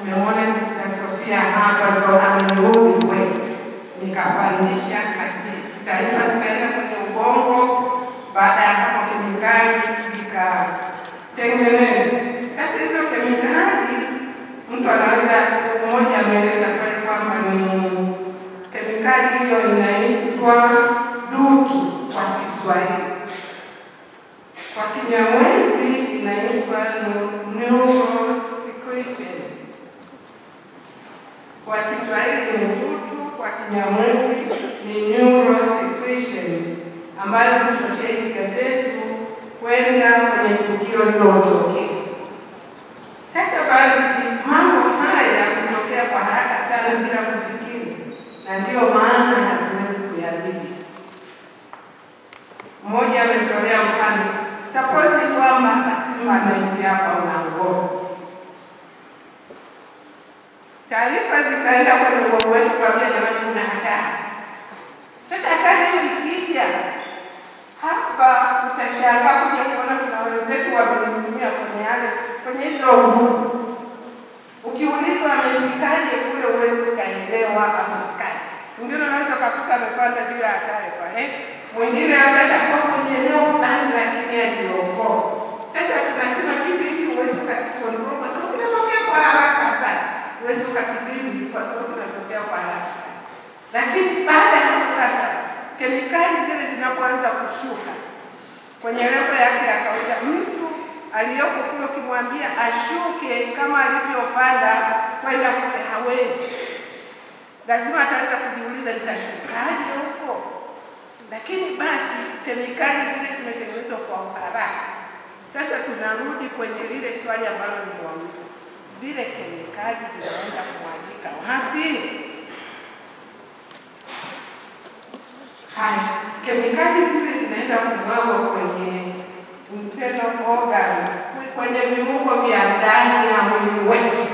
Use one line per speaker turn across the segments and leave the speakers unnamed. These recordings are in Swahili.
Tumeona Sister Sofia hapa ndo ameniudhi kweli, nikapandisha hasira. Taarifa zikaenda kwenye ubongo, baada ya hapo kemikali zikatengenezwa. Sasa hizo kemikali mtu anaweza, mmoja ameeleza pale kwamba ni kemikali hiyo inaitwa dutu kwa Kiswahili. Kwa Kinyamwezi inaitwa neurosecretion. Kwa Kiswahili ni dutu, kwa Kinyamwezi ni neurosecretion, ambayo huchochea hisia zetu kwenda kwenye tukio lililotokea. Sasa basi mambo haya kutokea kwa haraka sana bila kufikiri, na ndio maana hatuwezi kuyadhibiti. Mmoja ametolea mfano, suppose kwamba simba anaingia hapa mlangoni. Taarifa zitaenda kwenye ubongo wetu kuambia jamani kuna hatari. Sasa hatari hiyo ikija, hapa utashangaa kuja kuona kuna wenzetu wameingia kwenye hizo nguzo. Ukiulizwa amefikaje kule uwezi ukaelewa amefikaje. Mwingine unaweza kukuta amepanda juu ya hatari kwa mwingine labda kwa kwenye eneo fulani lakini aliokoa. Sasa tunasema kitu hiki uwezi ukakikontrol kwa sababu kinatokea kwa haraka sana. Uwezi ukakidhibiti kwa sababu kinatokea kwa haraka sana. Lakini baada ya hapo sasa kemikali zile zinapoanza kushuka kwenye level yake ya kawaida, mtu aliyoko kule ukimwambia ashuke kama alivyopanda kwenda kule hawezi. Lazima ataweza kujiuliza nitashukaje huko. Lakini basi kemikali zile zimetengenezwa kwa haraka. Sasa tunarudi kwenye lile swali ambalo nimeuliza. Zile kemikali zinaenda kumwagika wapi? Haya, kemikali zile zinaenda kumwagwa kwenye internal organs, kwenye viungo vya ndani ya mwili wetu.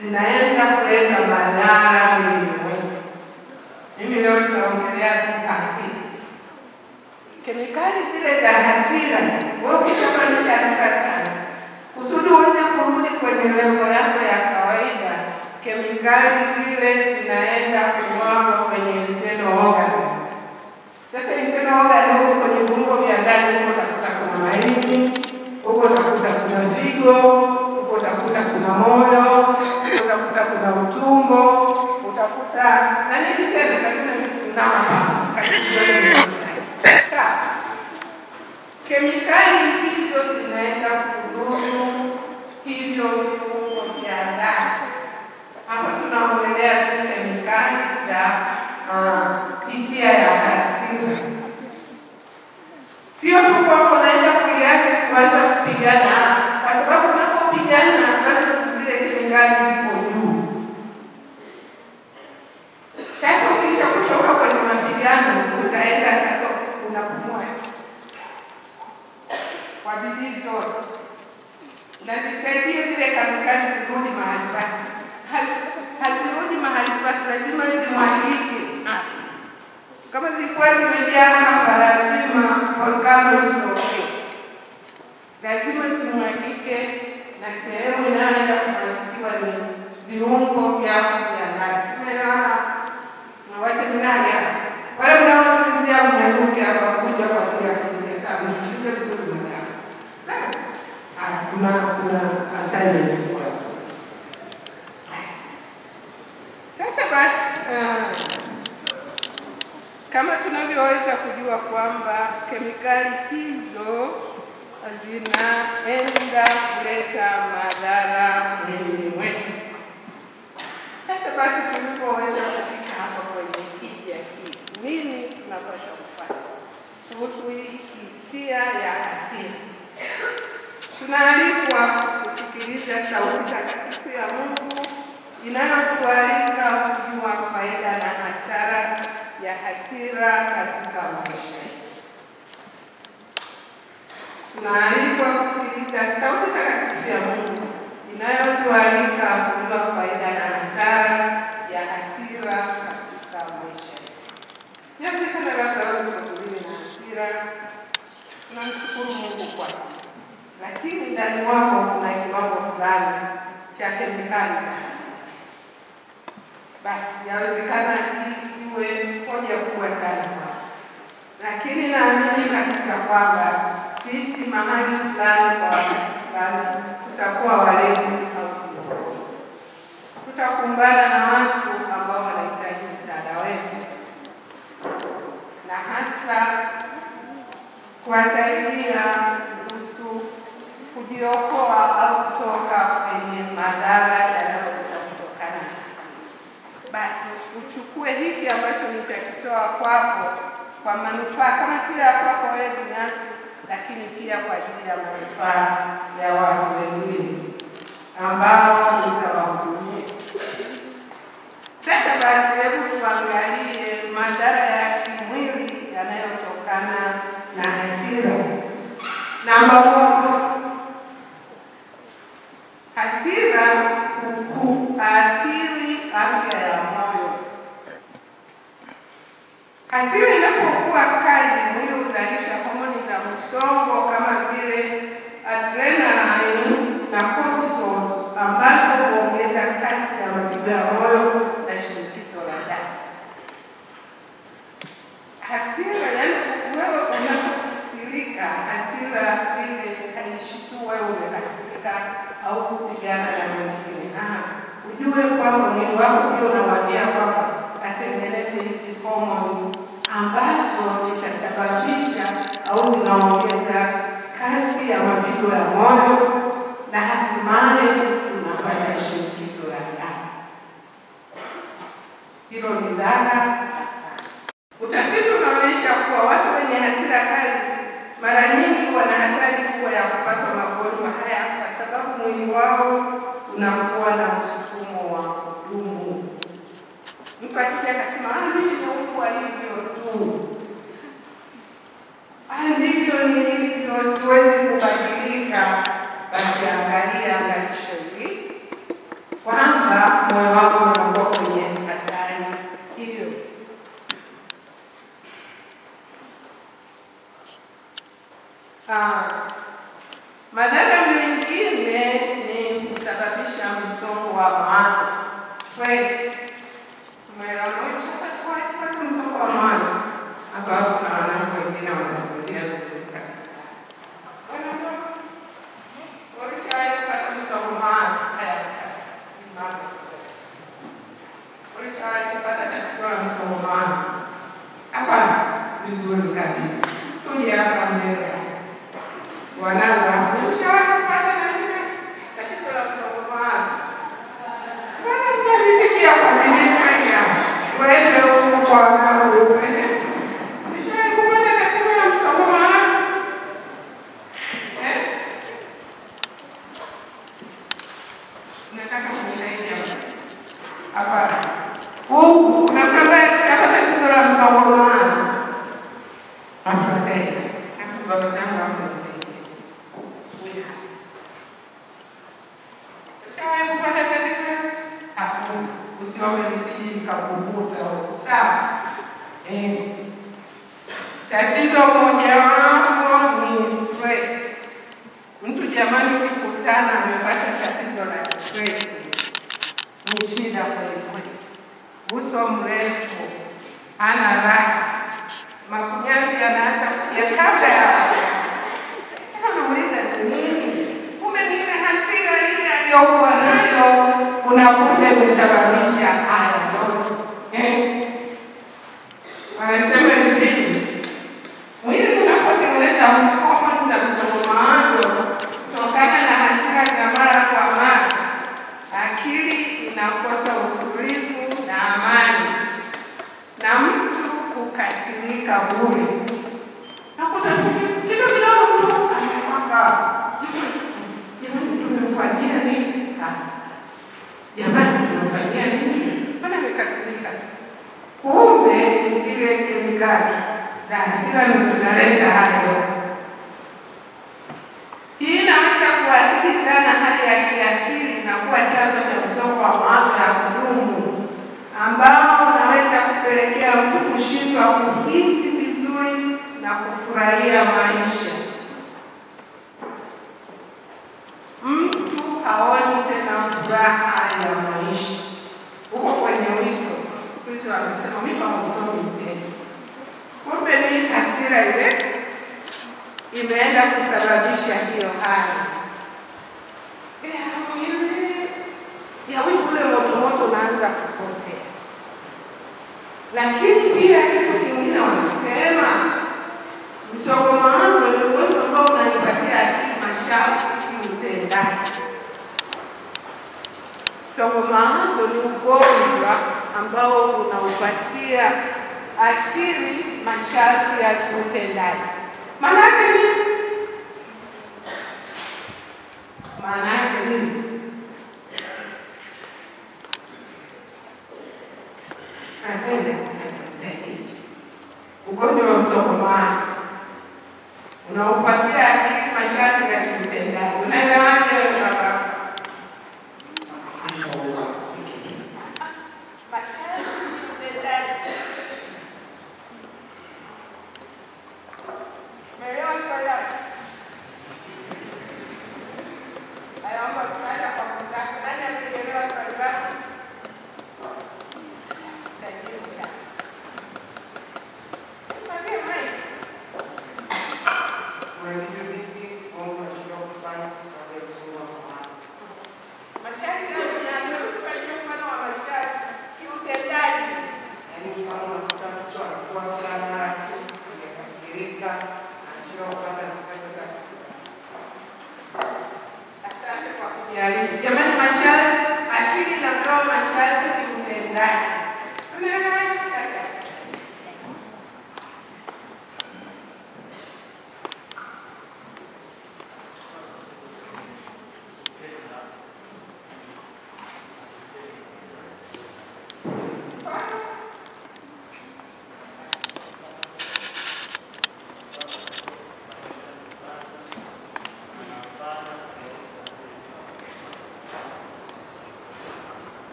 Zinaenda kuleta madhara mwili wetu. Mimi leo nitaongelea hasira. Kemikali zile za hasira, wewe ukishapandisha hasira sana, kusudi uweze kurudi kwenye level yako ya kawaida, kemikali zile zinaenda kumwagwa kwenye internal organs. Sasa internal organs huko kwenye viungo vya ndani, huko utakuta kuna maini, huko utakuta kuna figo, huko utakuta kuna moyo, huko utakuta kuna utumbo, utakuta na nini tena lakini tunapa sasa kemikali hizo zinaenda kudhuru hivyo viungo vya ndani. Hapa tunaongelea kemikali za hisia ya hasira. Sio tu kwamba unaenda kuliaje kuanza kupigana, kwa sababu unapopigana basi zile kemikali ziko juu. Sasa ukisha kutoka kwenye mapigano utaenda sasa unapumua kwa bidii zote. Unazisaidia zile kemikali zirudi mahali pake. Hazirudi mahali pake, lazima zimwagike. Kama zilikuwa zimejaa hapa, lazima volcano itokee. Lazima zimwagike na sehemu inayoenda kumwagikiwa ni viungo vyako vya ndani. Tumeona waseminari wale mnaosinzia mnarudi hapa kuja kwa ajili ya kusinzia sana. Msikilize vizuri mwanangu. Kuna assignment kwa. Sasa basi kama tunavyoweza kujua kwamba kemikali hizo zinaenda kuleta madhara mwilini mwetu. Sasa basi tunapoweza kufika hapa kwenye hija hii, nini tunapaswa kufanya kuhusu hisia ya hasira? Tunaalikwa kusikiliza sauti takatifu ya Mungu inayotualika kujua faida na hasara ya hasira katika maisha yetu. Tunaalikwa kusikiliza sauti takatifu ya Mungu inayotualika kujua faida na hasara ya hasira katika maisha yetu. Inawezekana labda wewe usumbuliwe na hasira, tunamshukuru Mungu kwa hilo. Lakini ndani mwako kuna kiwango fulani cha kemikali kali sasa. Basi yawezekana isiwe hoja kubwa sana, lakini naamini kabisa kwamba sisi mahali fulani kwa wakati fulani tutakuwa walezi au viongozi. Tutakumbana na watu ambao wanahitaji msaada wetu, na hasa kuwasaidia kuhusu kujiokoa au kutoka kwenye madhara yanayoweza kutokana na asili. Basi uchukue hiki ambacho nitakitoa kwako kwa manufaa, kama si ya kwako wewe binafsi, lakini pia kwa ajili ya manufaa ya watu wengine ambao utawahudumia. Sasa basi, hebu tuangalie madhara ya kimwili yanayotokana na hasira. Namba moja, hasira huathiri afya ya moyo. Hasira inapokuwa kali, mwili huzalisha homoni za msongo kama vile adrenaline na cortisol ambazo huongeza kasi ya mapigo ya moyo na shinikizo la damu. Hasira, yaani wewe unapokasirika, hasira ile haishi tu wewe umekasirika au kupigana na mwingine. Ujue kwamba mwili wako ndio unamwambia kwamba atengeneze hizi hormones ambazo zitasababisha au zinaongeza kasi ya mapigo ya moyo na hatimaye tunapata shinikizo la damu. Hilo ni dhana. Utafiti unaonyesha kuwa watu wenye hasira kali mara nyingi wana hatari kubwa ya kupata magonjwa haya kwa sababu mwili wao unakuwa na msukumo wa kudumu. Mtu asije akasema mimi nimeumbwa hivyo tu, ndivyo nilivyo, siwezi kubadilika. Basi angalia angalisho hili kwamba moyo wako unakuwa kwenye hatari hiyo. Madhara mengine ni kusababisha msongo wa mawazo, stress. Msongo wa mawazo ambao kuna wanawake wengine wanasimulia vizuri kabisa. Walishawahi kupata msongo wa mawazo? Walishawahi kupata tatizo la msongo wa mawazo? Hapana, vizuri kabisa. Tuje hapa mbele. Wananga, walishawahi kupata tatizo la msongo wa mawazo? Bwana tunalitikia kwa nini kanya? Wewe uko kwa wanao wewe. Nishawahi kupata tatizo la msongo wa mawazo? Nataka kunisaidia hapa. Unakamba kushapata tatizo la msongo wa mawazo? Afuateni. Hapo baba zangu hapo. Kupata tatizo hapo, usiombe nisije nikakukuta huko, sawa? Tatizo moja wapo ni stress. Mtu jamani, ukikutana amepata tatizo la stress ni shida kweli kweli. Uso mrefu, hana raha, makunyazi yanaanza kuja kabla ya kama nini? Kumbe ni hasira ile aliyokuwa nayo unakuja kusababisha haya yote. Wanasema hivi, mwili unapotengeneza homoni za msongo wa mawazo kutokana na hasira za mara kwa mara, akili inakosa utulivu na amani, na mtu kukasirika bure. Nakuta kitu kidogo tu anapaka tumefanyia nini? Jamani, tumefanyia nini? Mbona nimekasirika? Kumbe zile kemikali za hasira zinaleta haya yote. Hii inaweza kuathiri sana hali ya kiakili na kuwa chanzo cha msongo wa mawazo ya kudumu ambao unaweza kupelekea mtu kushindwa kuhisi vizuri na kufurahia maisha. Mtu haoni tena furaha ile imeenda kusababisha hiyo hali ya ule moto unaanza kupotea. Lakini pia kitu kingine wanasema msongo wa mawazo ni ugonjwa ambao unanipatia akili masharti kiutendaji. Msongo wa mawazo ni ugonjwa ambao unaupatia akili masharti ya kiutendaji. Maana yake nini? Maana yake nini? Ugonjwa wa msongo wa mawazo unaupatia akili masharti ya kiutendaji. Unaelewaje wewe baba? Jamani, masharti, akili inapewa masharti kiutendaji.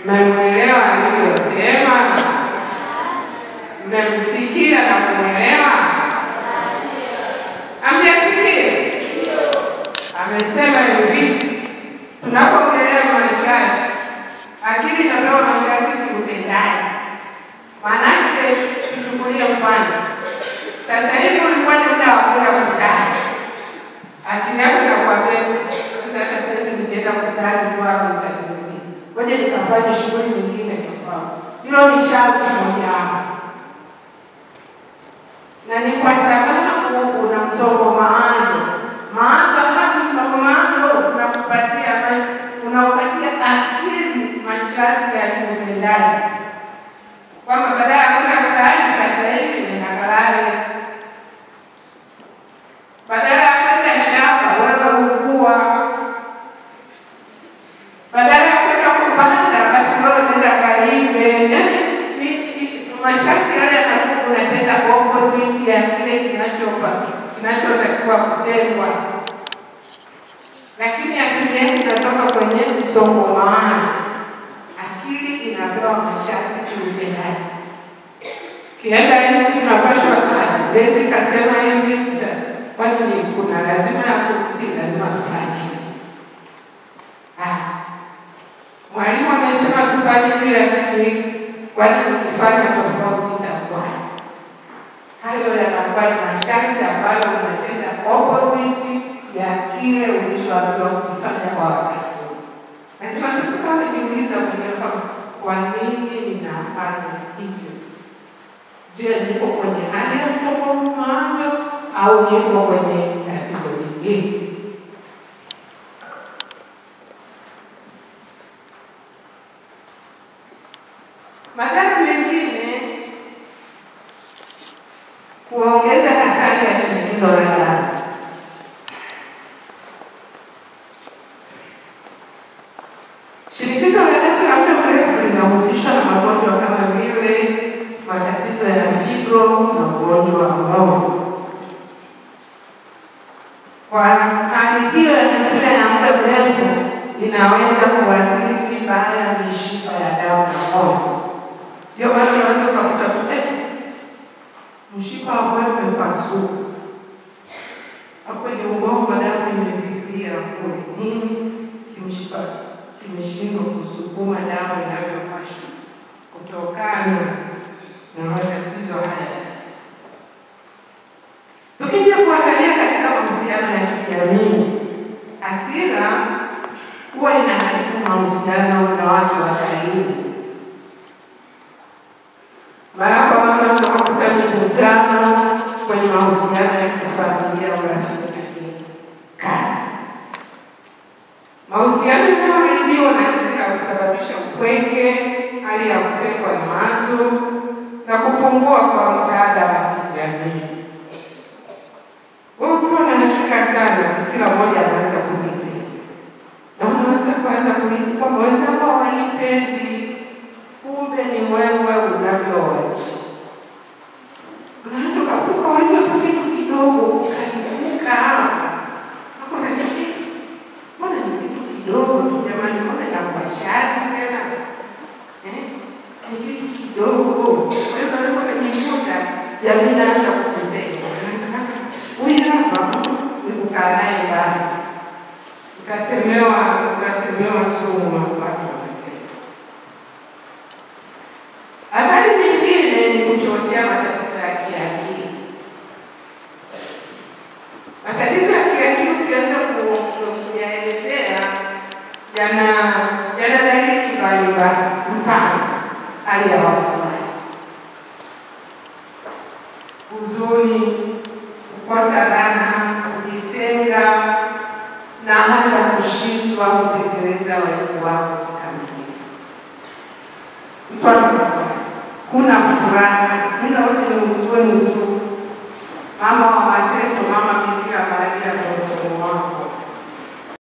Mmemwelewa alivyosema? Mmemsikia na kumwelewa? Hamjasikia? Amesema hivi, tunapoongelea masharti, akili inapewa masharti kiutendaji. Maana yake tuchukulie mfano. Sasa hivi ulikuwa ni muda wa kwenda kusali. Akili yako inakwambia sasa sasa nikienda kusali kwa mtasema ngoja nikafanye shughuli nyingine tofauti. Hilo ni sharti moja hapo. Na ni kwa sababu una msongo wa mawazo. Mawazo kama msongo wa mawazo unakupatia akili masharti ya kiutendaji. Kwamba badala ya kwenda kusali sasa hivi ninakalale. Badala ya kwenda shamba wewe ukua. Badala ya kwenda kupanda basi wewe unaenda kalime. Masharti yale yanakuwa unatenda opposite ya kile kinachotakiwa kutendwa. Lakini asili yake inatoka kwenye msongo wa mawazo. Akili inapewa masharti kiutendaji. Kienda hivi tunapashwa kazi. Lezi kasema hivi kwani kuna lazima ya kutii, lazima tufanye. Mwalimu amesema tufanye bila hiki, kwani ukifanya tofauti itakuwa. Hayo yanakuwa ni masharti ambayo unatenda opposite ya kile ulichoambiwa kufanya kwa wakati. Lazima sisi kama niuliza mwenyewe kwa nini ninafanya hivyo? Je, niko kwenye hali ya msongo wa mawazo au niko kwenye tatizo lingine? Madhara mengine, kuongeza hatari ya shinikizo la damu. Shinikizo la damu la muda mrefu linahusishwa na magonjwa kama vile matatizo ya figo na ugonjwa wa moyo. Kwa hali hiyo ya hasira ya muda mrefu inaweza kuathiri vibaya mishipa ya damu na moyo. Ndio basi unaweza kukuta mshipa wa moyo umepasuka. Hapo ni ubongo, damu imevilia kule. Nini? Kimshipa kimeshindwa kusukuma damu inavyopaswa kutokana na matatizo haya. Tukija kuangalia katika mahusiano ya kijamii, hasira huwa inaharibu mahusiano na watu wa karibu. Mara kwa mara tunakuta mivutano kwenye mahusiano ya kifamilia, urafiki na kazi. Mahusiano yanayoharibiwa na hasira husababisha upweke, hali ya kutekwa na watu na kupungua kwa msaada wa kijamii. Ukiwa na hasira sana, kila mmoja anaweza kujitenga. Na unaweza kuanza kuhisi kwamba wenzako hawanipendi, kumbe ni wewe unavyowacha. Unaweza ukakumbuka ulizo kitu kidogo, ukanikumbuka hapa. Hapo unasema, mbona ni kitu kidogo tu jamani, mbona inakuashari tena? Ni kitu kidogo. Kwa hiyo unaweza ukajikuta jamii inaanza kukutenga. Huyu hapa nikukaa naye mbali. Utatemewa sumu watu wanasema. Habari nyingine ni kuchochea matatizo ya kiakili. Matatizo ya kiakili ukianza kuyaelezea yana dalili mbalimbali. Mfano, hali ya wasiwasi, huzuni, kukosa raha, kujitenga na hata kushindwa kutekeleza wajibu wako kikamilifu. Mtu ana wasiwasi, kuna furaha, ila wote ni huzuni tu. Mama wa mateso, mama Bikira Maria